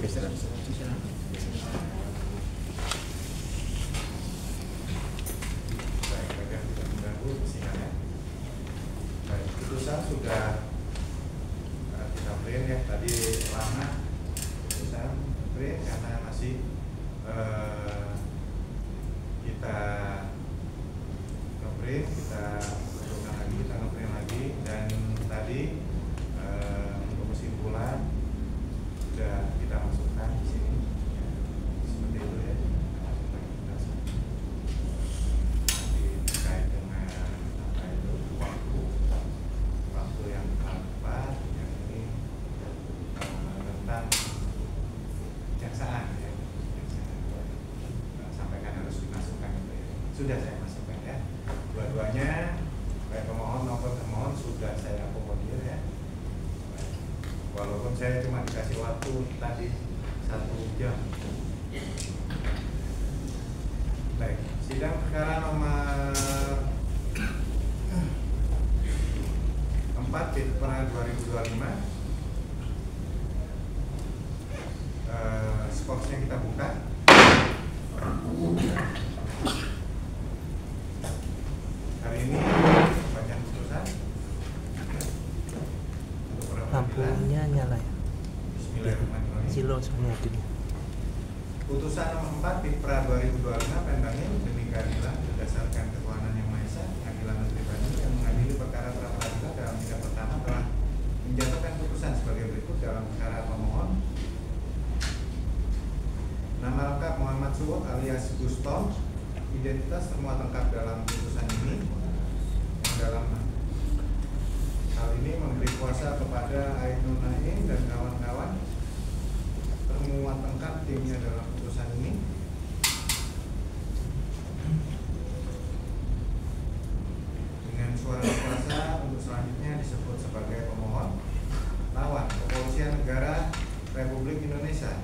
Oke, silakan. Baik, agar tidak mengganggu sinyalnya. Baik, putusan sudah kita print ya. Tadi lama putusan print karena masih kita nge-print, kita lakukan lagi, kita nge-print lagi, dan tadi untuk kesimpulan sudah kita masukkan di sini. Seperti itu ya. Terkait dengan apa itu waktu yang tepat, yang ini tentang kejaksaan ya, sampaikan harus dimasukkan itu ya. Sudah saya masukkan ya, dua-duanya baik pemohon maupun termohon sudah saya akomodir ya. Walaupun saya cuma dikasih waktu tadi 1 jam. Baik, sidang perkara nomor 4/2025. Skorsnya kita buka. Hari ini bacaan putusan untuk Lampunya nyala ya. Bismillahirrahmanirrahim. Silo semuanya gini. Putusan nomor 4/2025 Pemdangil demi keadilan berdasarkan ketuhanan yang Maha Esa, Pengadilan Negeri Bandung yang mengadili perkara pra-peradilan dalam tingkat pertama telah menjatuhkan putusan sebagai berikut dalam perkara pemohon. Nama lengkap Muhammad Suwot alias Gustom, identitas termuat lengkap dalam putusan ini. Yang dalam hal ini memberi kuasa kepada Ainun Naim dan kawan-kawan. Termuat lengkap timnya dalam putusan ini. Dengan suara kuasa untuk selanjutnya disebut sebagai pemohon. Lawan Kepolisian Negara Republik Indonesia.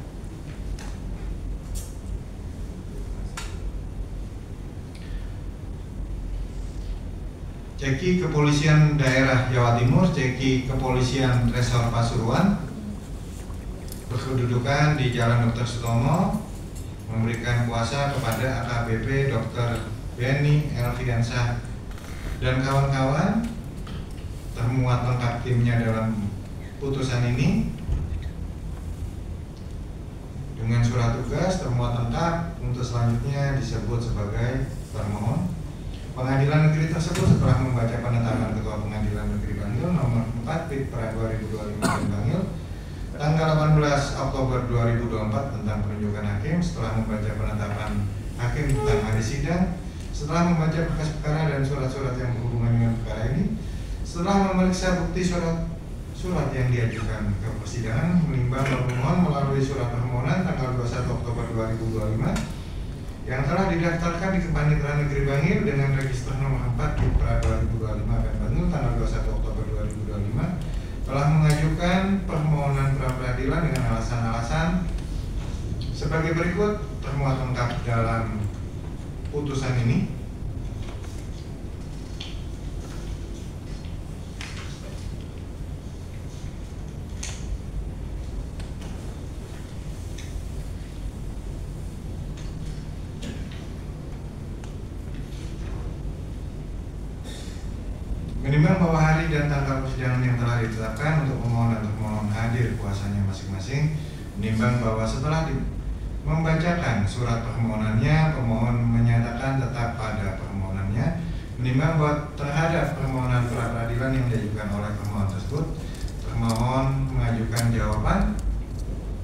Ceki Kepolisian Daerah Jawa Timur, Ceki Kepolisian Resor Pasuruan, berkedudukan di Jalan Dr. Sutomo, memberikan kuasa kepada AKBP Dr. Benny Elviansyah dan kawan-kawan. Termuat lengkap timnya dalam putusan ini. Dengan surat tugas termuat lengkap untuk selanjutnya disebut sebagai termohon. Pengadilan negeri tersebut setelah membaca penetapan Ketua Pengadilan Negeri Bangil nomor 4/2025 Bangil tanggal 18 Oktober 2024 tentang penunjukan hakim, setelah membaca penetapan hakim tentang hari sidang, setelah membaca berkas perkara dan surat-surat yang berhubungan dengan perkara ini, setelah memeriksa bukti surat yang diajukan ke persidangan, menimbang bahwa pemohon melalui surat permohonan tanggal 21 Oktober 2025 yang telah didaftarkan di Kepanitiaan Negeri Bangil dengan register nomor 4/2025 Bangil tanggal 21 Oktober 2025 telah mengajukan permohonan pra-peradilan dengan alasan-alasan sebagai berikut termuat lengkap dalam putusan ini. Menimbang bahwa hari dan tanggal persidangan yang telah ditetapkan untuk pemohon dan termohon hadir kuasanya masing-masing, menimbang bahwa setelah membacakan surat permohonannya, pemohon menyatakan tetap pada permohonannya, menimbang bahwa terhadap permohonan pra-peradilan yang diajukan oleh pemohon tersebut, termohon mengajukan jawaban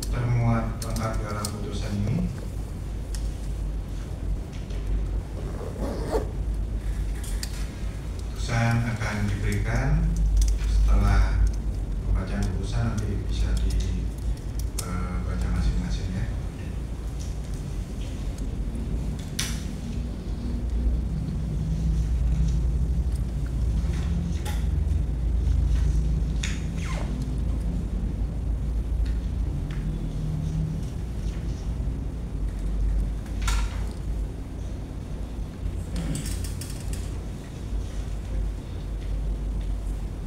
termuat lengkap dalam putusan ini. Putusan akan diberikan setelah pembacaan putusan, nanti bisa dibaca masing-masing ya.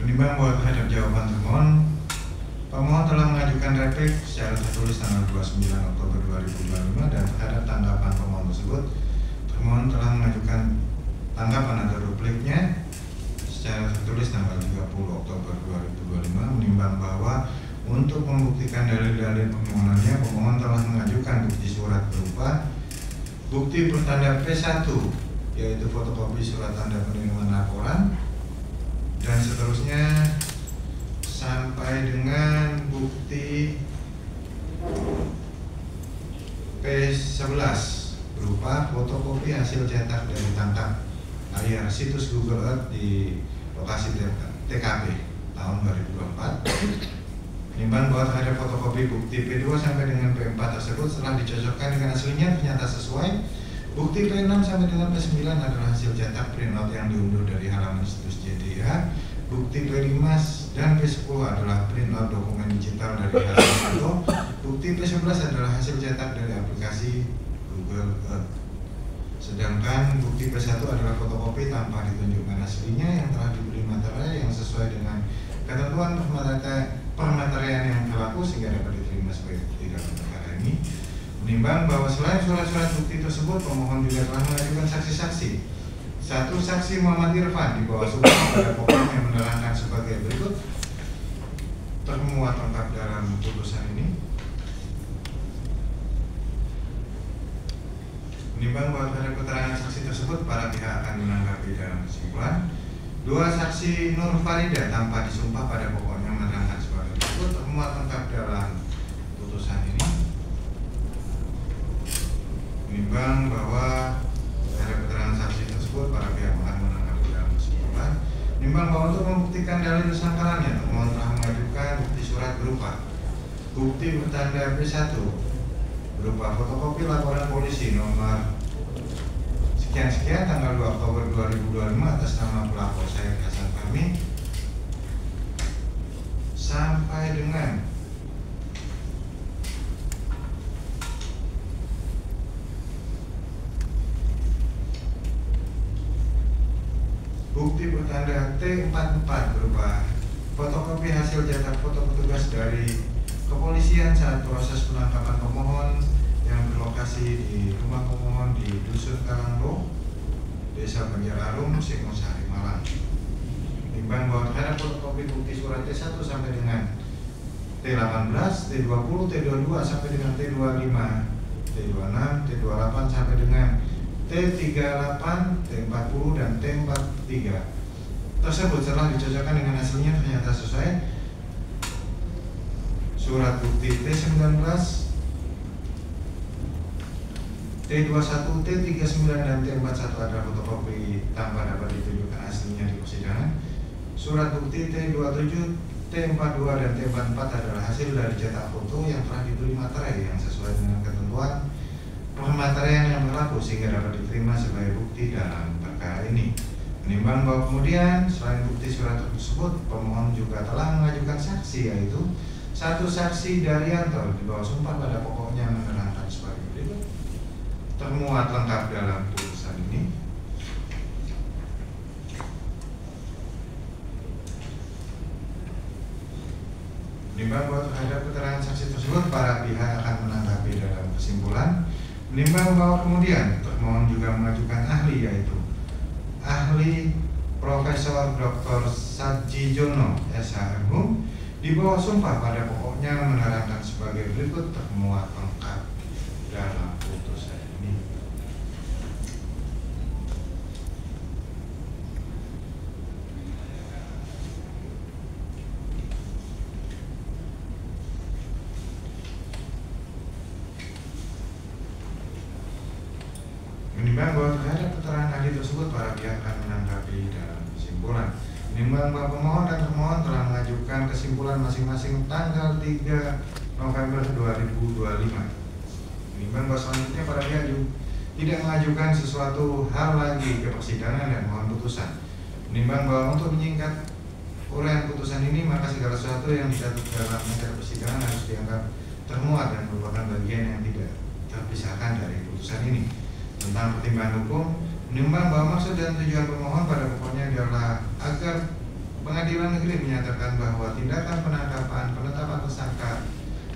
Menimbang bahwa terhadap jawaban termohon, pemohon telah mengajukan tertulis tanggal 29 Oktober 2025 dan terhadap tanggapan pemohon tersebut, termohon telah mengajukan tanggapan atau dupliknya secara tertulis tanggal 30 Oktober 2025, menimbang bahwa untuk membuktikan dalil-dalil permohonannya, pemohon telah mengajukan bukti surat berupa bukti bertanda P1, yaitu fotokopi surat tanda penerimaan laporan, dan seterusnya sampai dengan bukti P11 berupa fotokopi hasil cetak dari tangkap layar situs Google Earth di lokasi TKP tahun 2024. Menimbang bahwa terhadap fotokopi bukti P2 sampai dengan P4 tersebut setelah dicocokkan dengan aslinya ternyata sesuai. Bukti P6 sampai dengan P9 adalah hasil cetak printout yang diunduh dari halaman situs JDA. Bukti P5 dan P10 adalah printout dokumen digital dari halaman foto. Bukti P11 adalah hasil cetak dari aplikasi Google Earth. Sedangkan bukti P1 adalah fotokopi tanpa ditunjukkan aslinya yang telah diberi materai yang sesuai dengan ketentuan permaterian yang berlaku sehingga dapat diterima sebagai bukti dalam perkara ini. Menimbang bahwa selain surat-surat bukti tersebut, pemohon juga telah mengajukan saksi-saksi. Satu, saksi Muhammad Irfan di bawah sumpah pada pokoknya menerangkan sebagai berikut, termuat lengkap dalam putusan ini. Menimbang bahwa terhadap keterangan saksi tersebut, para pihak akan menanggapi dalam kesimpulan. Dua, saksi Nur Farida tanpa disumpah pada pokoknya menerangkan sebagai berikut, termuat lengkap dalam putusan ini. Menimbang bahwa terhadap keterangan saksi tersebut, para pihak akan menanggapi dalam kesimpulan. Menimbang bahwa untuk membuktikan dalil tersangkaannya, termohon telah mengajukan bukti surat berupa bukti bertanda P1 berupa fotokopi laporan polisi nomor sekian-sekian tanggal 2 Oktober 2025 atas nama pelapor Syed Hasan Fahmi sampai dengan bukti bertanda T44 berupa fotokopi hasil cetak foto petugas dari kepolisian saat proses penangkapan pemohon yang berlokasi di rumah pemohon di Dusun Karanglo, Desa Banjararum, Singosari, Malang. Timbang bahwa terhadap fotokopi bukti surat T1 sampai dengan T18, T20, T22 sampai dengan T25, T26, T28 sampai dengan T38, T40 dan T43 tersebut setelah dicocokkan dengan hasilnya ternyata sesuai. Surat bukti T19, T21, T39 dan T41 adalah fotokopi tanpa dapat ditunjukkan aslinya di persidangan. Surat bukti T27, T42 dan T44 adalah hasil dari cetak foto yang telah diberi materai yang sesuai dengan ketentuan permaterian yang berlaku sehingga dapat diterima sebagai bukti dalam perkara ini. Menimbang bahwa kemudian selain bukti surat tersebut, pemohon juga telah mengajukan saksi, yaitu satu, saksi Daryanto di bawah sumpah pada pokoknya menerangkan sebagai berikut, termuat lengkap dalam putusan ini. Menimbang bahwa terhadap keterangan saksi tersebut, para pihak akan menanggapi dalam kesimpulan. Menimbang bahwa kemudian termohon juga mengajukan ahli, yaitu ahli Profesor Dr. Satjijono SHM di bawah sumpah pada pokoknya menerangkan sebagai berikut, termuat lengkap dalam putusan ini. Menimbang bahwa terhadap keterangan ahli tersebut, para pihak akan menanggapi dalam kesimpulan. Menimbang bahwa pemohon dan termohon telah mengajukan kesimpulan masing-masing tanggal 3 November 2025. Menimbang bahwa selanjutnya para pihak tidak mengajukan sesuatu hal lagi ke persidangan dan mohon putusan. Menimbang bahwa untuk menyingkat uraian putusan ini, maka segala sesuatu yang dicatat dalam acara persidangan harus dianggap termuat dan merupakan bagian yang tidak terpisahkan dari putusan ini. Tentang pertimbangan hukum, menimbang bahwa maksud dan tujuan pemohon pada pokoknya adalah agar pengadilan negeri menyatakan bahwa tindakan penangkapan, penetapan tersangka,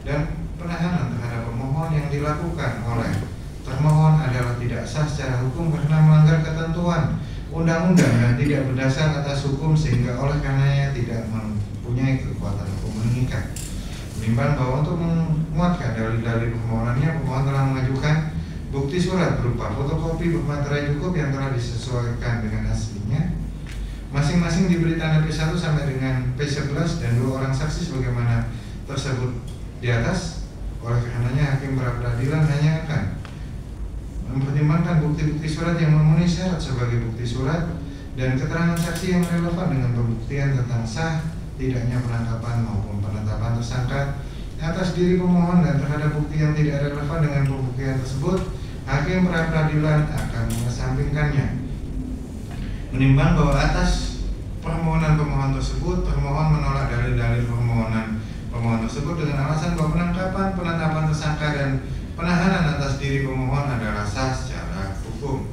dan penahanan terhadap pemohon yang dilakukan oleh termohon adalah tidak sah secara hukum karena melanggar ketentuan undang-undang dan tidak berdasar atas hukum sehingga oleh karenanya tidak mempunyai kekuatan hukum mengikat. Menimbang bahwa untuk menguatkan dalil-dalil permohonannya, pemohon telah mengajukan bukti surat berupa fotokopi bermaterai cukup yang telah disesuaikan dengan aslinya. Masing-masing diberi tanda P1 sampai dengan P11 dan 2 orang saksi sebagaimana tersebut di atas. Oleh karenanya hakim pra-peradilan hanya akan mempertimbangkan bukti-bukti surat yang memenuhi syarat sebagai bukti surat dan keterangan saksi yang relevan dengan pembuktian tentang sah tidaknya penangkapan maupun penetapan tersangka atas diri pemohon dan terhadap bukti yang tidak relevan dengan pembuktian tersebut, hakim pra-peradilan akan mengesampingkannya. Menimbang bahwa atas permohonan pemohon tersebut, termohon menolak dalil-dalil permohonan pemohon tersebut dengan alasan bahwa penangkapan, penetapan tersangka dan penahanan atas diri pemohon adalah sah secara hukum.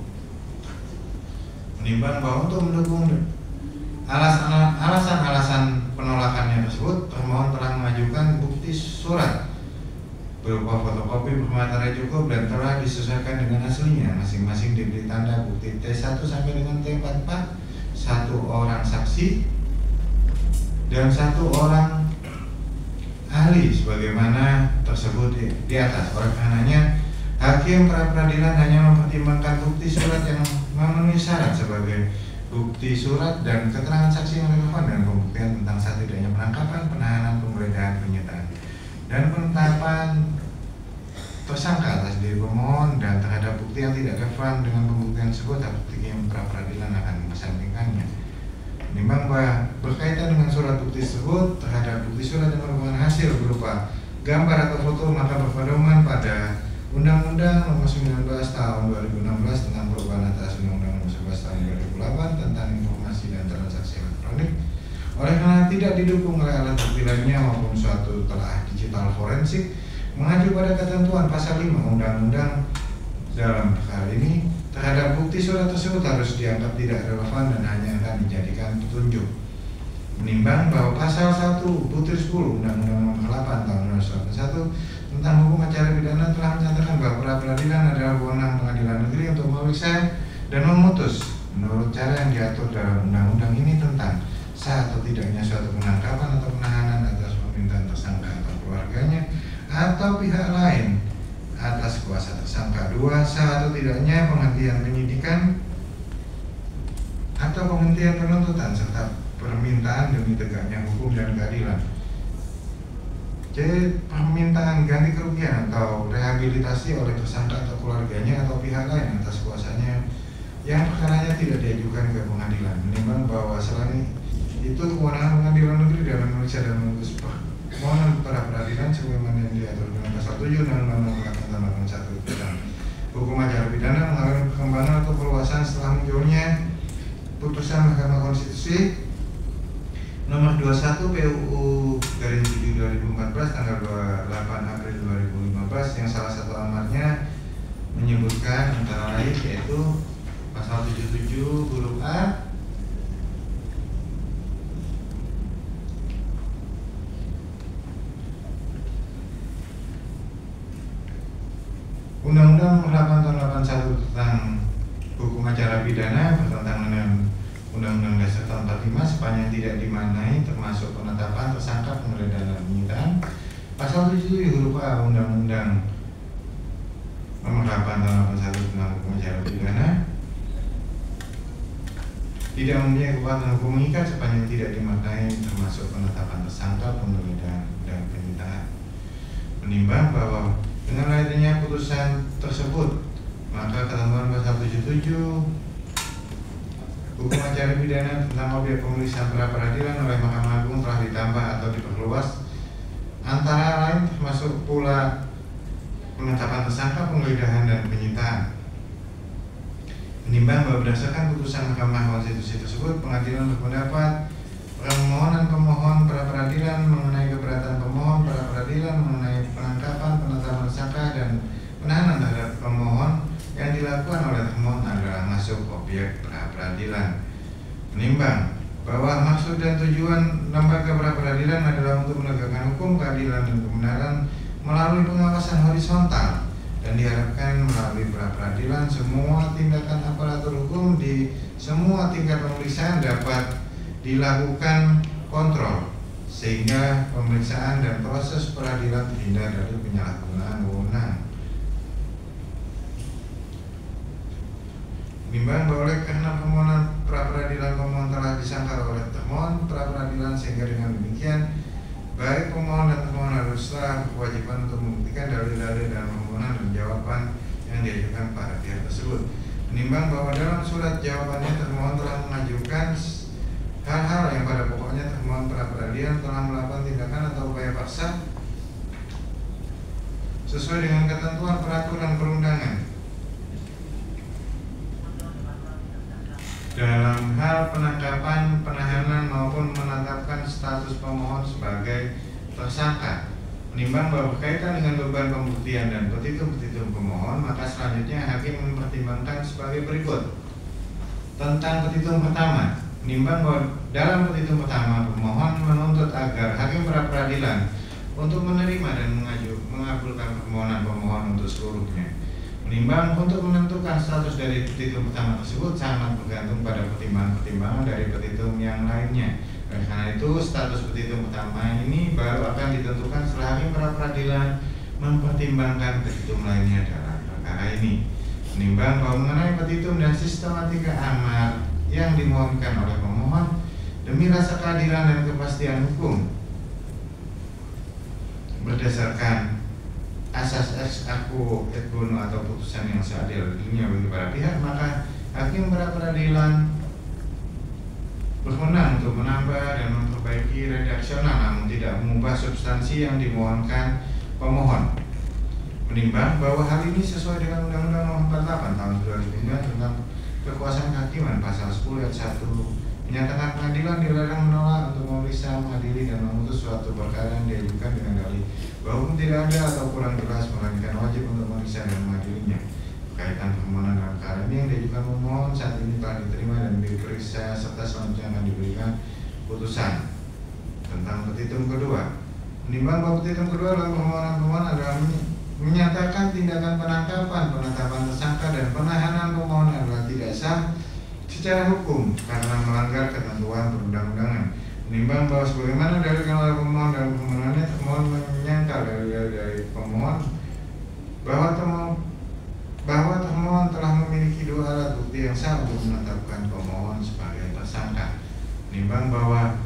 Menimbang bahwa untuk mendukung alasan-alasan penolakannya tersebut, termohon telah mengajukan bukti surat berupa fotokopi bermaterai cukup dan telah disesuaikan dengan aslinya. Masing-masing diberi tanda bukti T1 sampai dengan T44, 1 orang saksi dan 1 orang ahli sebagaimana tersebut di atas. Oleh karenanya hakim pra-peradilan hanya mempertimbangkan bukti surat yang memenuhi syarat sebagai bukti surat dan keterangan saksi yang relevan dengan pembuktian tentang sah tidaknya penangkapan, penahanan, penggeledahan, penyitaan dan penetapan tersangka atas diri pemohon dan terhadap bukti yang tidak relevan dengan pembuktian tersebut, hakim pra-peradilan akan mengesampingkannya. Menimbang bahwa berkaitan dengan surat bukti tersebut terhadap bukti surat yang merupakan hasil berupa gambar atau foto, maka berpedoman pada Undang-Undang Nomor 19 Tahun 2016 tentang perubahan atas Undang-Undang Nomor 11 Tahun 2008 tentang informasi dan transaksi elektronik. Oleh karena tidak didukung oleh alat bukti lainnya maupun suatu telah digital forensik, mengacu pada ketentuan pasal 5 Undang-Undang dalam hal ini, terhadap bukti surat tersebut harus dianggap tidak relevan dan hanya akan dijadikan petunjuk. Menimbang bahwa pasal 1 butir 10 Undang-Undang Nomor 8 Tahun 2001 tentang hukum acara pidana telah menyatakan bahwa pra-peradilan adalah wewenang pengadilan negeri untuk memeriksa dan memutus menurut cara yang diatur dalam undang-undang ini tentang sah atau tidaknya suatu penangkapan atau penahanan atas permintaan tersangka atau keluarganya atau pihak lain atas kuasa tersangka. 2. Sah atau tidaknya penghentian penyidikan atau penghentian penuntutan serta permintaan demi tegaknya hukum dan keadilan. C. Permintaan ganti kerugian atau rehabilitasi oleh tersangka atau keluarganya atau pihak lain atas kuasanya yang perkaranya tidak diajukan ke pengadilan. Menimbang bahwa selain itu kewenangan pengadilan negeri dalam memeriksa dan memutus permohonan para peradilan sebagaimana yang diatur dalam pasal 7 Undang-Undang Nomor 8 Tahun 2001 tentang hukum acara pidana mengalami perkembangan atau perluasan setelah munculnya putusan Mahkamah Konstitusi Nomor 21 PUU garing 7 2014 tanggal 28 April 2015 yang salah satu amarnya menyebutkan antara lain yaitu pasal 77 huruf A Undang-Undang Nomor 8 Tahun 81 tentang hukum acara pidana bertentangan dengan Undang-Undang Dasar Tahun 45 sepanjang tidak dimaknai termasuk penetapan tersangka, penggeledahan dan penyitaan. Pasal 7 huruf A Undang-Undang Nomor 8 Tahun 81 tentang hukum acara pidana tidak mempunyai kekuatan hukum mengikat sepanjang tidak dimaknai termasuk penetapan tersangka, penggeledahan dan penyitaan. Menimbang bahwa dengan lahirnya putusan tersebut, maka ketentuan pasal 77 hukum acara pidana tentang objek pemeriksaan pra-peradilan oleh Mahkamah Agung telah ditambah atau diperluas, antara lain termasuk pula penetapan tersangka, penggeledahan dan penyitaan. Menimbang bahwa berdasarkan putusan Mahkamah Konstitusi tersebut, pengadilan berpendapat permohonan pemohon pra-peradilan mengenai keberatan pemohon pra-peradilan mengenai penangkapan, penetapan tersangka dan penahanan terhadap pemohon yang dilakukan oleh termohon adalah masuk objek pra-peradilan. Menimbang bahwa maksud dan tujuan lembaga pra-peradilan adalah untuk menegakkan hukum, keadilan dan kebenaran melalui pengawasan horizontal dan diharapkan melalui pra-peradilan semua tindakan aparatur hukum di semua tingkat pemeriksaan dapat dilakukan kontrol sehingga pemeriksaan dan proses peradilan terhindar dari penyalahgunaan wewenang. Menimbang bahwa oleh karena permohonan pra-peradilan pemohon telah disangkal oleh termohon pra-peradilan sehingga dengan demikian baik pemohon dan termohon haruslah berkewajiban untuk membuktikan dalil-dalil dan permohonan dan jawaban yang diajukan pada pihak tersebut. Menimbang bahwa dalam surat jawabannya termohon telah mengajukan hal-hal yang pada pokoknya termohon pra-peradilan telah melakukan tindakan atau upaya paksa sesuai dengan ketentuan peraturan perundangan dalam hal penangkapan, penahanan maupun menetapkan status pemohon sebagai tersangka. Menimbang bahwa berkaitan dengan beban pembuktian dan petitum-petitum pemohon, maka selanjutnya hakim mempertimbangkan sebagai berikut. Tentang petitum pertama, menimbang bahwa dalam petitum pertama pemohon menuntut agar hakim pra-peradilan untuk menerima dan mengabulkan permohonan pemohon untuk seluruhnya. Menimbang untuk menentukan status dari petitum pertama tersebut sangat bergantung pada pertimbangan-pertimbangan dari petitum yang lainnya. Karena itu status petitum pertama ini baru akan ditentukan setelah hakim pra-peradilan mempertimbangkan petitum lainnya dalam perkara ini. Menimbang bahwa mengenai petitum dan sistematika amar yang dimohonkan oleh pemohon demi rasa keadilan dan kepastian hukum berdasarkan asas ex aequo et bono atau putusan yang seadil-adilnya bagi para pihak, maka hakim pra-peradilan berwenang untuk menambah dan memperbaiki redaksional namun tidak mengubah substansi yang dimohonkan pemohon. Menimbang bahwa hal ini sesuai dengan Undang-Undang Nomor 48 Tahun 2009 tentang Kekuasaan Kehakiman pasal 10 ayat 1 menyatakan pengadilan dilarang menolak untuk memeriksa, mengadili dan memutus suatu perkara yang diajukan dengan dalih bahwa hukum tidak ada atau kurang jelas melainkan wajib untuk memeriksa dan mengadilinya. Berkaitan permohonan dalam perkara ini yang diajukan pemohon saat ini telah diterima dan diperiksa serta selanjutnya akan diberikan putusan. Tentang petitum kedua, menimbang bahwa petitum kedua dalam permohonan pemohon adalah menyatakan tindakan penangkapan, penetapan tersangka dan penahanan pemohon adalah tidak sah secara hukum karena melanggar ketentuan perundang-undangan. Menimbang bahwa sebagaimana dalilkan oleh pemohon dalam permohonannya, termohon menyangkal dari pemohon bahwa termohon telah memiliki dua alat bukti yang sah untuk menetapkan pemohon sebagai tersangka. Menimbang bahwa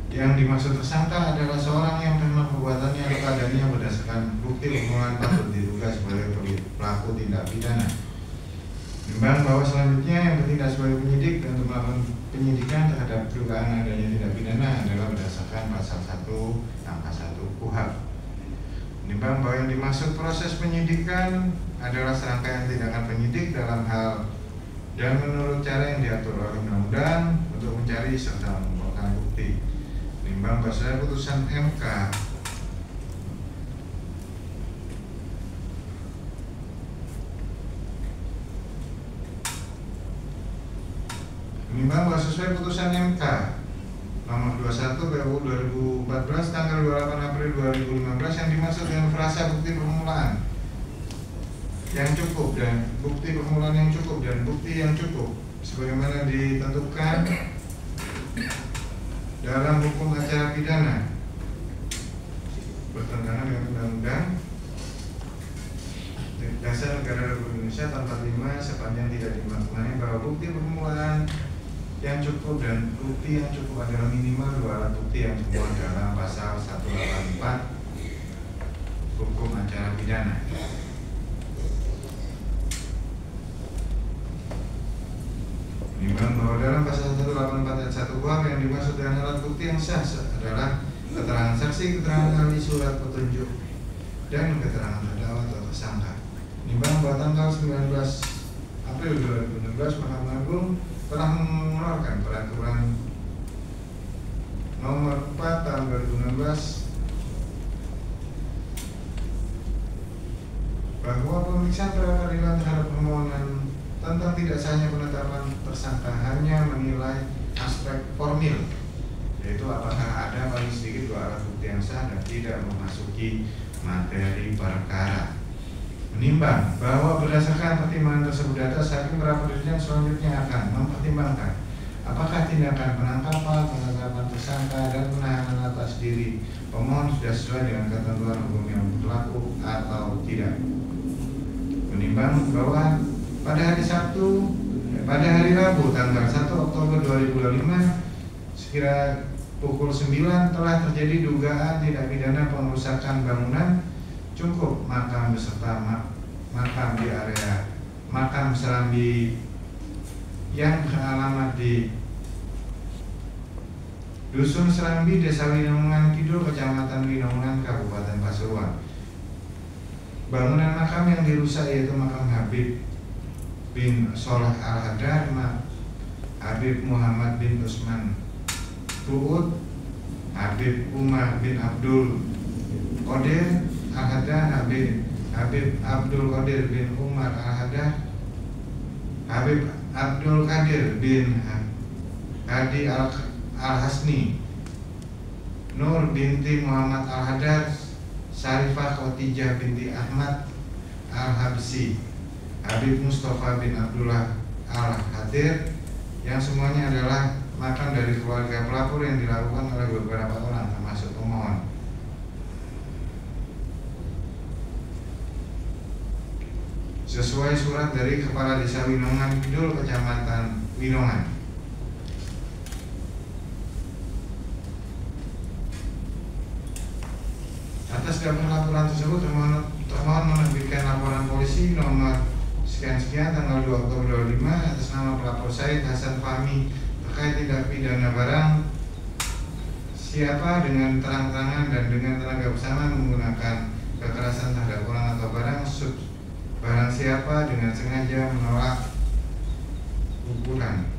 yang dimaksud tersangka adalah seorang yang karena perbuatannya atau keadaannya berdasarkan bukti permulaan patut diduga sebagai pelaku tindak pidana. Menimbang bahwa selanjutnya yang bertindak sebagai penyidik dan untuk melakukan penyidikan terhadap dugaan adanya tindak pidana adalah berdasarkan pasal 1 angka 1 KUHP. Menimbang bahwa yang dimaksud proses penyidikan adalah serangkaian tindakan penyidik dalam hal dan menurut cara yang diatur oleh undang-undang untuk mencari serta mengumpulkan bukti. Menimbang bahwa putusan MK menimbang bahwa sesuai putusan MK nomor 21 PU 2014 tanggal 28 April 2015 yang dimaksud dengan frasa bukti permulaan yang cukup dan bukti permulaan yang cukup dan bukti yang cukup sebagaimana ditentukan dalam hukum acara pidana bertentangan dengan undang-undang dasar negara Republik Indonesia tahun 45 sepanjang tidak dimaknai bahwa bukti permulaan yang cukup dan bukti yang cukup adalah minimal dua alat bukti yang termuat dalam pasal 184 hukum acara pidana. Menimbang bahwa dalam pasal 184 ayat 1 KUHP yang dimaksud dengan alat bukti yang sah adalah keterangan saksi, keterangan ahli, surat petunjuk, dan keterangan terdakwa atau tersangka. Menimbang bahwa tanggal 19 April 2016 Mahkamah Agung telah mengeluarkan peraturan nomor 4 tahun 2016 bahwa pemeriksaan pra-peradilan terhadap permohonan tentang tidak sahnya penetapan tersangka hanya menilai aspek formil yaitu apakah ada paling sedikit 2 alat bukti yang sah dan tidak memasuki materi perkara. Menimbang bahwa berdasarkan pertimbangan tersebut di atas, hakim pra-peradilan selanjutnya akan mempertimbangkan apakah tindakan penangkapan, penetapan tersangka, dan penahanan atas diri pemohon sudah sesuai dengan ketentuan hukum yang berlaku atau tidak. Menimbang bahwa pada hari Rabu tanggal 1 Oktober 2025 sekira pukul 9 telah terjadi dugaan tindak pidana pengerusakan bangunan cungkup makam beserta makam di area makam Serambi yang beralamat di Dusun Serambi, Desa Winongan Kidul, Kecamatan Winongan, Kabupaten Pasuruan. Bangunan makam yang dirusak yaitu makam Habib bin Soleh Al-Hadar, Habib Muhammad bin Usman Tu'ud, Habib Umar bin Abdul Qadir Al-Hadar, Habib Abdul Qadir bin Umar Al-Hadar, Habib Abdul Qadir bin Hadi Al-Hasni, Nur binti Muhammad Al-Hadar, Syarifah Khotijah binti Ahmad Al-Habsi, Habib Mustafa bin Abdullah Al-Hadir, yang semuanya adalah makam dari keluarga pelapor yang dilakukan oleh beberapa orang termasuk pemohon. Sesuai surat dari Kepala Desa Winongan Kidul, Kecamatan Winongan. Atas dasar laporan tersebut, termohon menerbitkan laporan polisi nomor sekian-sekian tanggal 2 Oktober 2025 atas nama pelapor Said Hasan Fahmi terkait tindak pidana barang siapa dengan terang-terangan dan dengan tenaga bersama menggunakan kekerasan terhadap orang atau barang siapa dengan sengaja menolak kuburan.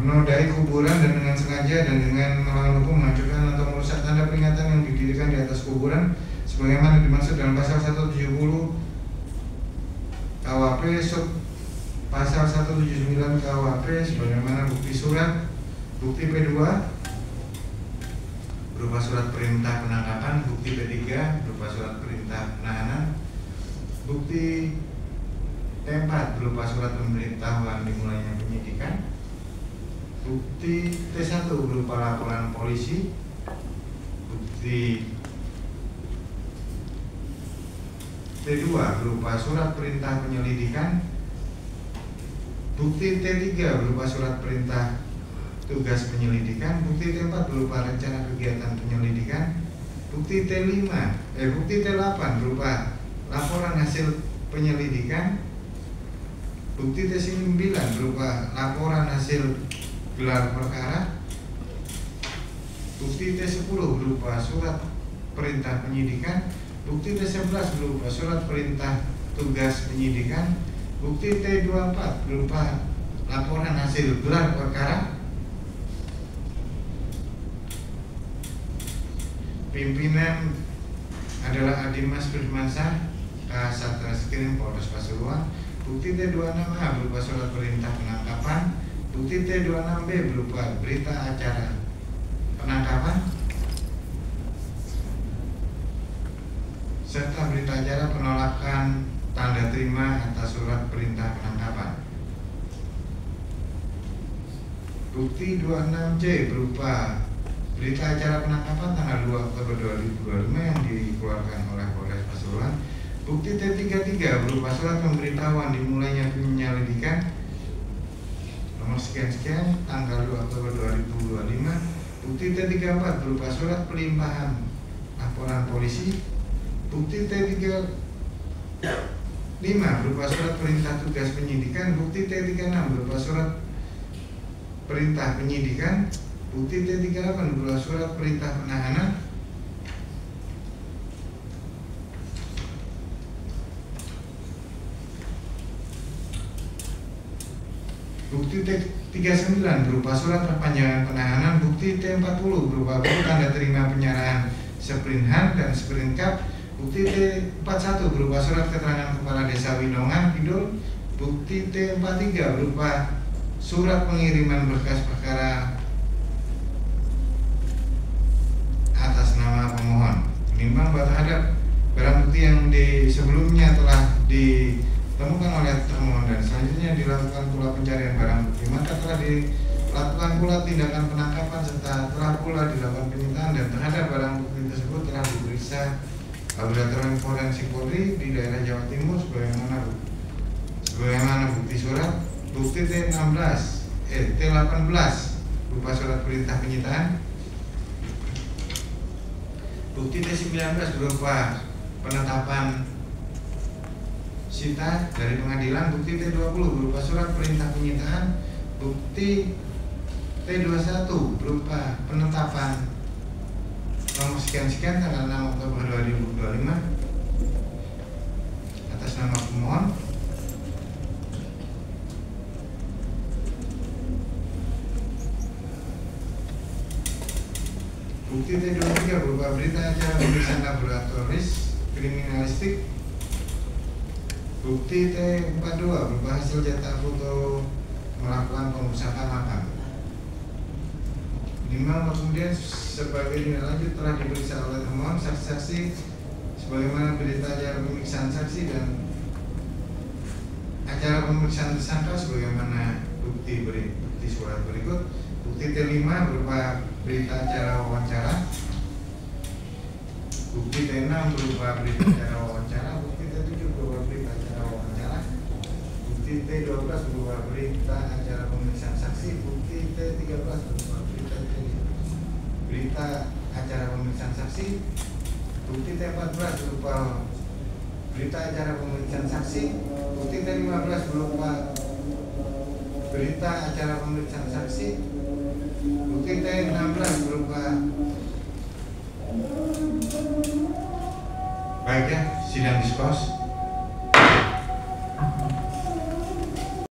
Menodai kuburan dan dengan sengaja dan dengan melawan hukum menghancurkan atau merusak tanda peringatan yang didirikan di atas kuburan sebagaimana dimaksud dalam pasal 170 KUHP pasal 179 KUHP sebagaimana bukti surat, bukti P2 berupa surat perintah penangkapan, bukti P3 berupa surat perintah penahanan, bukti T4 berupa surat pemberitahuan dimulainya penyidikan, bukti T1 berupa laporan polisi, bukti T2 berupa surat perintah penyelidikan, bukti T3 berupa surat perintah tugas penyelidikan, bukti T4 berupa rencana kegiatan penyelidikan, bukti bukti T8 berupa laporan hasil penyelidikan, bukti T9 berupa laporan hasil gelar perkara, bukti T10 berupa surat perintah penyidikan, bukti T11 berupa surat perintah tugas penyidikan, bukti T24 berupa laporan hasil gelar perkara. Pimpinan adalah Adimas Firmansyah, Kasat Reskrim Polres Pasuruan. Bukti T26A berupa surat perintah penangkapan, bukti T26B berupa berita acara penangkapan, serta berita acara penolakan tanda terima atas surat perintah penangkapan. Bukti 26C berupa berita acara penangkapan tanggal 2 Oktober 2025 yang dikeluarkan oleh Polres Pasuruan. Bukti T33 berupa surat pemberitahuan dimulainya penyelidikan nomor sekian-sekian tanggal 2 Oktober 2025. Bukti T34 berupa surat pelimpahan laporan polisi. Bukti T35 berupa surat perintah tugas penyidikan. Bukti T36 berupa surat perintah penyidikan. Bukti T38 berupa surat perintah penahanan. Bukti T39 berupa surat perpanjangan penahanan. Bukti T40 berupa buku tanda terima penyerahan Sprinhan dan Sprinkap. Bukti T41 berupa surat keterangan Kepala Desa Winongan Kidul. Bukti T43 berupa surat pengiriman berkas perkara atas nama pemohon. Menimbang bahwa terhadap barang bukti yang sebelumnya telah ditemukan oleh termohon dan selanjutnya dilakukan pula pencarian barang bukti, maka telah dilakukan pula tindakan penangkapan serta telah pula dilakukan penyitaan dan terhadap barang bukti tersebut telah diperiksa laboratorium forensik Polri di daerah Jawa Timur sebagaimana bukti surat. Bukti T18 berupa surat perintah penyitaan. Bukti T19 berupa penetapan sita dari pengadilan. Bukti T20 berupa surat perintah penyitaan. Bukti T21 berupa penetapan nomor sekian-sekian tanggal 6 Oktober 2025 atas nama pemohon. Bukti T23 berupa berita acara pemeriksaan laboratoris kriminalistik. Bukti T42 berupa hasil cetak foto melakukan pengurusakan makam. Minimal kemudian sebagai tindak lanjut telah diperiksa oleh termohon saksi-saksi sebagaimana berita acara pemeriksaan saksi dan acara pemeriksaan tersangka sebagaimana bukti surat berikut. Bukti T5 berupa berita acara wawancara. Bukti T6 berupa berita acara wawancara. Bukti T7 berupa berita acara wawancara. Bukti T12 berupa berita acara pemeriksaan saksi. Bukti T13 berupa berita acara pemeriksaan saksi. Bukti T14 berupa berita acara pemeriksaan saksi. Bukti T15 berupa berita acara pemeriksaan saksi. Bukti T16 berupa baik ya, sidang diskors.